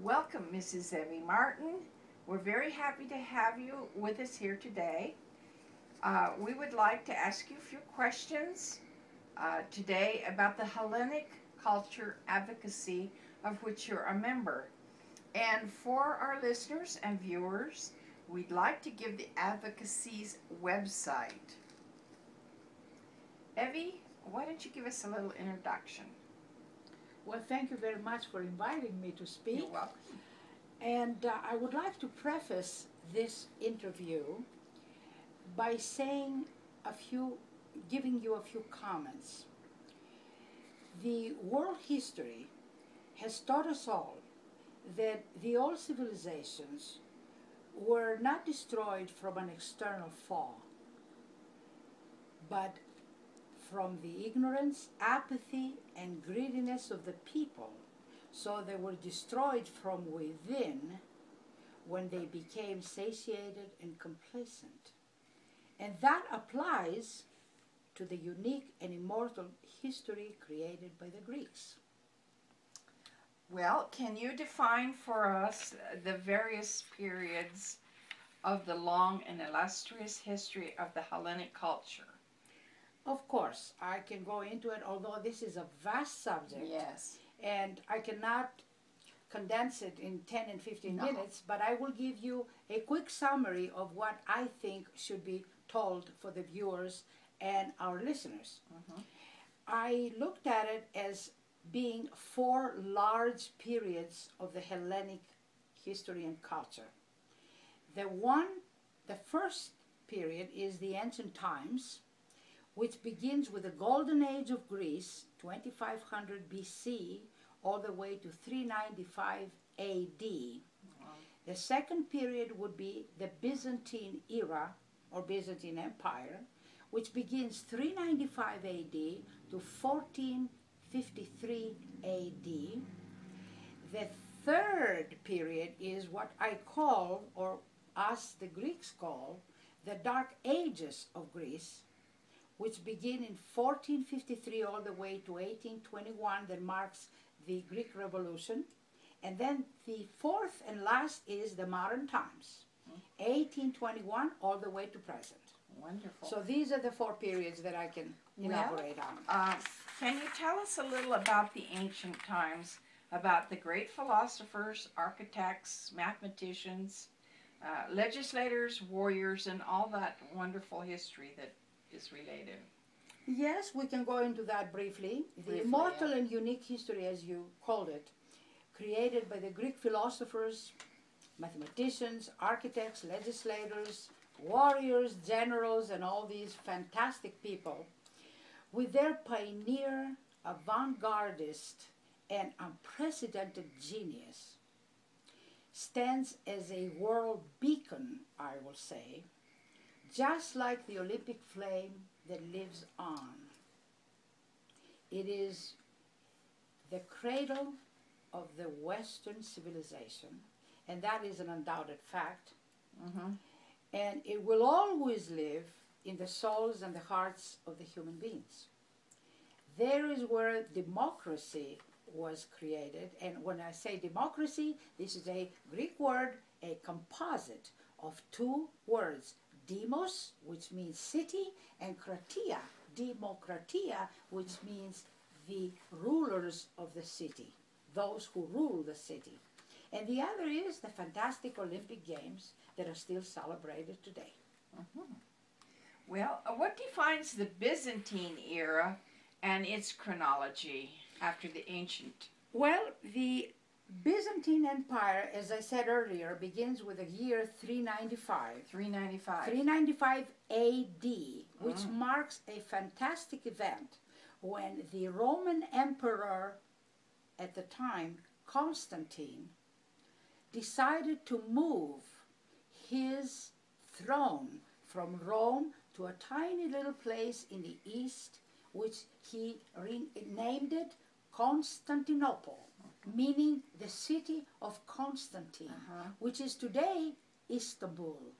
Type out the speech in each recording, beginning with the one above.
Welcome, Mrs. Evi Martyn. We're very happy to have you with us here today. We would like to ask you a few questions today about the Hellenic culture advocacy of which you're a member. And for our listeners and viewers, we'd like to give the advocacy's website. Evi, why don't you give us a little introduction? Well, thank you very much for inviting me to speak. You're welcome. And I would like to preface this interview by giving you a few comments. The world history has taught us all that the old civilizations were not destroyed from an external foe, but from the ignorance, apathy, and greediness of the people. So they were destroyed from within when they became satiated and complacent. And that applies to the unique and immortal history created by the Greeks. Well, can you define for us the various periods of the long and illustrious history of the Hellenic culture? Of course, I can go into it, although this is a vast subject. Yes. And I cannot condense it in 10 and 15 minutes, but I will give you a quick summary of what I think should be told for the viewers and our listeners. I looked at it as being 4 large periods of the Hellenic history and culture. The first period is the ancient times, which begins with the golden age of Greece, 2500 BC, all the way to 395 AD. Wow. The second period would be the Byzantine era, or Byzantine Empire, which begins 395 AD to 1453 AD. The third period is what I call, or us the Greeks call, the Dark Ages of Greece, which begin in 1453 all the way to 1821, that marks the Greek Revolution. And then the fourth and last is the modern times, 1821 all the way to present. Wonderful. So these are the 4 periods that I can elaborate on. Can you tell us a little about the ancient times, about the great philosophers, architects, mathematicians, legislators, warriors, and all that wonderful history that is related? Yes, we can go into that briefly. The immortal and unique history, as you called it, created by the Greek philosophers, mathematicians, architects, legislators, warriors, generals, and all these fantastic people, with their pioneer, avant-gardist, and unprecedented genius, stands as a world beacon, I will say, just like the Olympic flame that lives on. It is the cradle of the Western civilization, and that is an undoubted fact. And it will always live in the souls and the hearts of the human beings. There is where democracy was created, and when I say democracy, this is a Greek word, a composite of 2 words, demos, which means city, and kratia, demokratia, which means the rulers of the city, those who rule the city. And the other is the fantastic Olympic Games that are still celebrated today. Well, what defines the Byzantine era and its chronology after the ancient? Well, the Byzantine Empire, as I said earlier, begins with the year 395. 395. 395 AD, which marks a fantastic event when the Roman Emperor at the time, Constantine, decided to move his throne from Rome to a tiny little place in the east, which he named it Constantinople, meaning the city of Constantine, which is today Istanbul.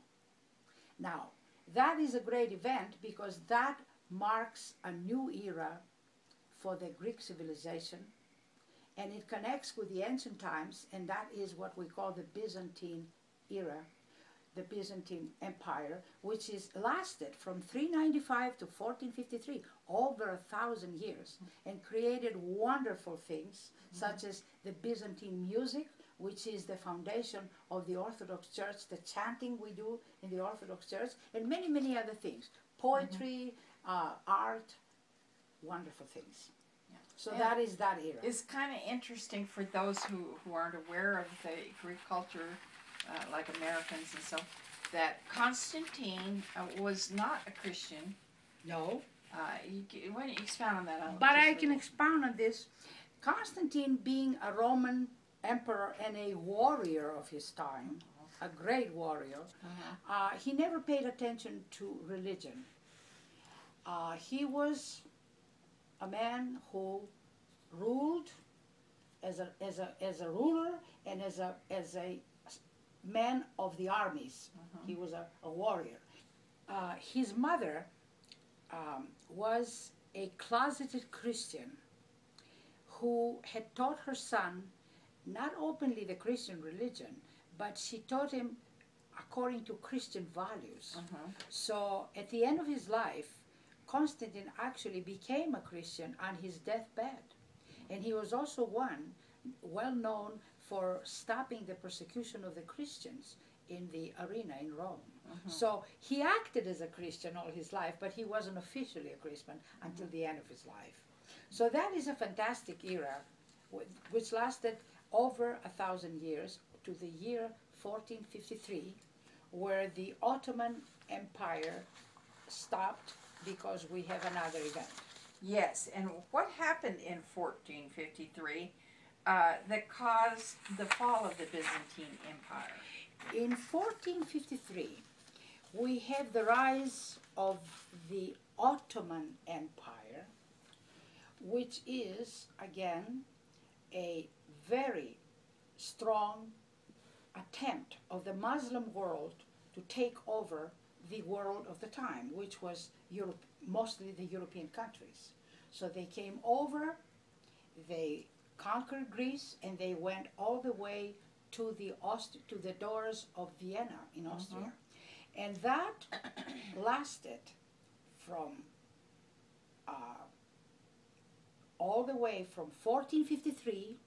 Now, that is a great event because that marks a new era for the Greek civilization and it connects with the ancient times, and that is what we call the Byzantine era, the Byzantine Empire, which is lasted from 395 to 1453, over 1,000 years, and created wonderful things, such as the Byzantine music, which is the foundation of the Orthodox Church, the chanting we do in the Orthodox Church, and many, many other things. Poetry, art, wonderful things. Yeah. So that is that era. It's kind of interesting for those who aren't aware of the Greek culture, like Americans and so, that Constantine was not a Christian. No. Why don't you expound on that? But I can expound on this. Constantine, being a Roman emperor and a warrior of his time, a great warrior, he never paid attention to religion. He was a man who ruled as a ruler and as a man of the armies. He was a warrior. His mother was a closeted Christian who had taught her son not openly the Christian religion, but she taught him according to Christian values. So at the end of his life, Constantine actually became a Christian on his deathbed. And he was also one well known for stopping the persecution of the Christians in the arena in Rome. So he acted as a Christian all his life, but he wasn't officially a Christian until the end of his life. So that is a fantastic era, which lasted over 1,000 years to the year 1453, where the Ottoman Empire stopped because we have another event. Yes, and what happened in 1453 that caused the fall of the Byzantine Empire? In 1453, we have the rise of the Ottoman Empire, which is, again, a very strong attempt of the Muslim world to take over the world of the time, which was Europe, mostly the European countries. So they came over, they conquered Greece, and they went all the way to the doors of Vienna in Austria. And that lasted from all the way from 1453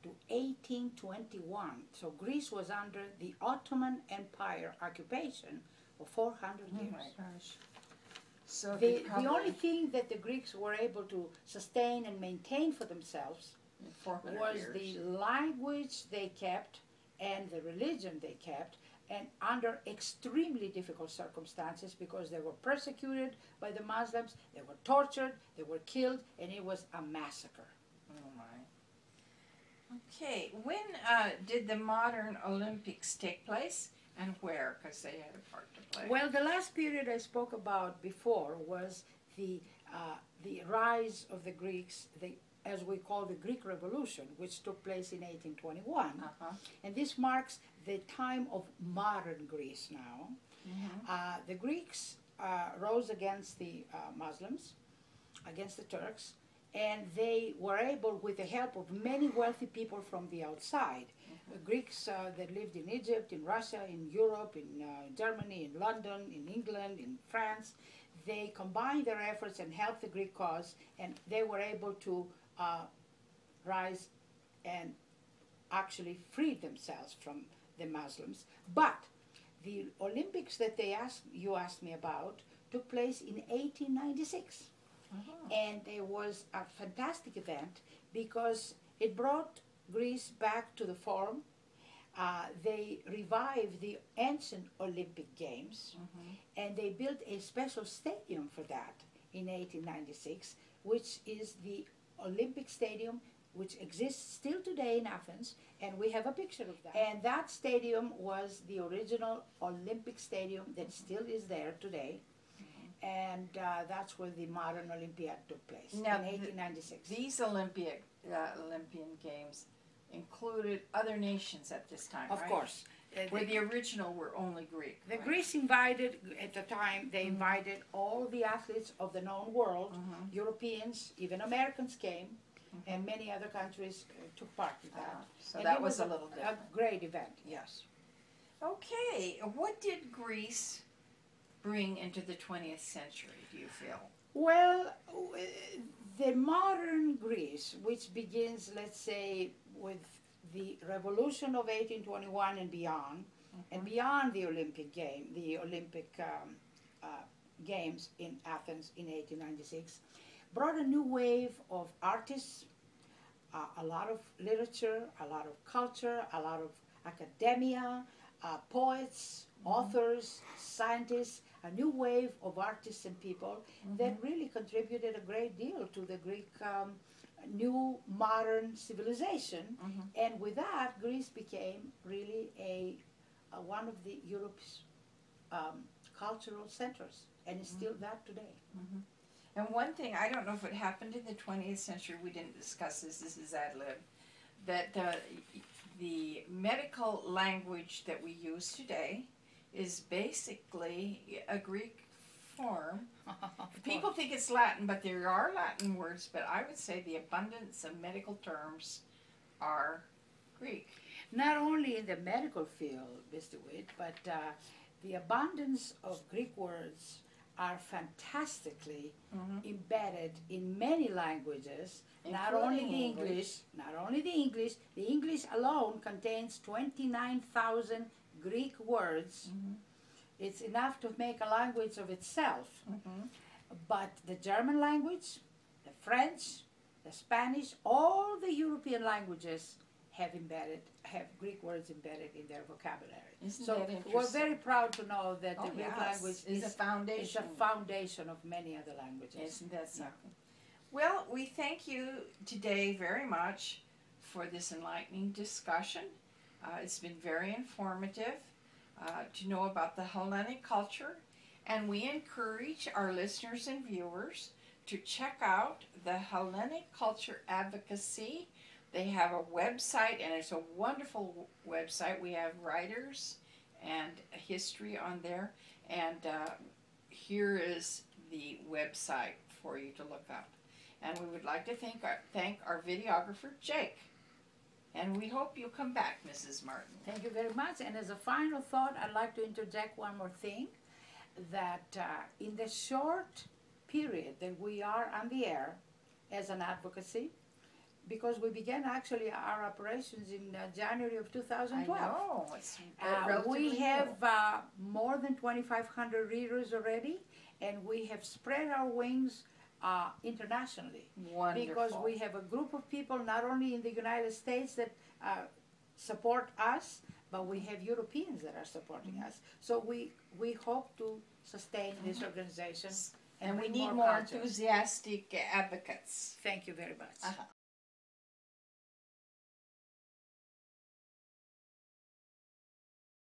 to 1821. So Greece was under the Ottoman Empire occupation for 400 years. Oh my gosh. So the only thing that the Greeks were able to sustain and maintain for themselves was the language they kept and the religion they kept, and under extremely difficult circumstances, because they were persecuted by the Muslims, they were tortured, they were killed, and it was a massacre. Oh my. Okay, when did the modern Olympics take place, and where? Because they had a part to play. Well, the last period I spoke about before was the rise of the Greeks, as we call the Greek Revolution, which took place in 1821. And this marks the time of modern Greece now. The Greeks rose against the Muslims, against the Turks, and they were able, with the help of many wealthy people from the outside, Greeks that lived in Egypt, in Russia, in Europe, in Germany, in London, in England, in France, they combined their efforts and helped the Greek cause, and they were able to rise and actually freed themselves from the Muslims. But the Olympics that you asked me about took place in 1896. And it was a fantastic event because it brought Greece back to the form. They revived the ancient Olympic Games, and they built a special stadium for that in 1896, which is the Olympic Stadium, which exists still today in Athens, and we have a picture of that. And that stadium was the original Olympic Stadium that still is there today, and that's where the modern Olympiad took place Now, in 1896. These Olympian Games included other nations at this time, Of right? course. Where the original were only Greek. The right? Greece invited, at the time, they invited all the athletes of the known world, Europeans, even Americans came, and many other countries took part in that. So And that it was a a, little a different. great event. Yes. Okay, what did Greece bring into the 20th century, do you feel? Well, the modern Greece, which begins, let's say, with the revolution of 1821 and beyond, and beyond the Olympic Games in Athens in 1896, brought a new wave of artists, a lot of literature, a lot of culture, a lot of academia, poets, authors, scientists, a new wave of artists and people that really contributed a great deal to the Greek new modern civilization. And with that, Greece became really a one of the Europe's cultural centers, and is still that today. And one thing, I don't know if it happened in the 20th century, we didn't discuss this is ad lib, that the medical language that we use today is basically a Greek form. People think it's Latin, but there are Latin words, but I would say the abundance of medical terms are Greek. Not only in the medical field, Mr. Witt, but the abundance of Greek words are fantastically embedded in many languages, not only the English, the English alone contains 29,000 Greek words. It's enough to make a language of itself. But the German language, the French, the Spanish, all the European languages have Greek words embedded in their vocabulary. Isn't so that interesting? we're very proud to know that the Greek yes, language is a foundation. is a foundation of many other languages. Isn't that something? Well, we thank you today very much for this enlightening discussion. It's been very informative to know about the Hellenic culture, and we encourage our listeners and viewers to check out the Hellenic Culture Advocacy. They have a website, and it's a wonderful website. We have writers and history on there, and here is the website for you to look up. And we would like to thank our videographer, Jake. And we hope you'll come back, Mrs. Martyn. Thank you very much. And as a final thought, I'd like to interject one more thing, that in the short period that we are on the air as an advocacy, because we began actually our operations in January of 2012. I know. It's we have more than 2,500 readers already, and we have spread our wings internationally. Wonderful. Because we have a group of people not only in the United States that support us, but we have Europeans that are supporting us. So we hope to sustain this organization. And we need more enthusiastic advocates. Thank you very much.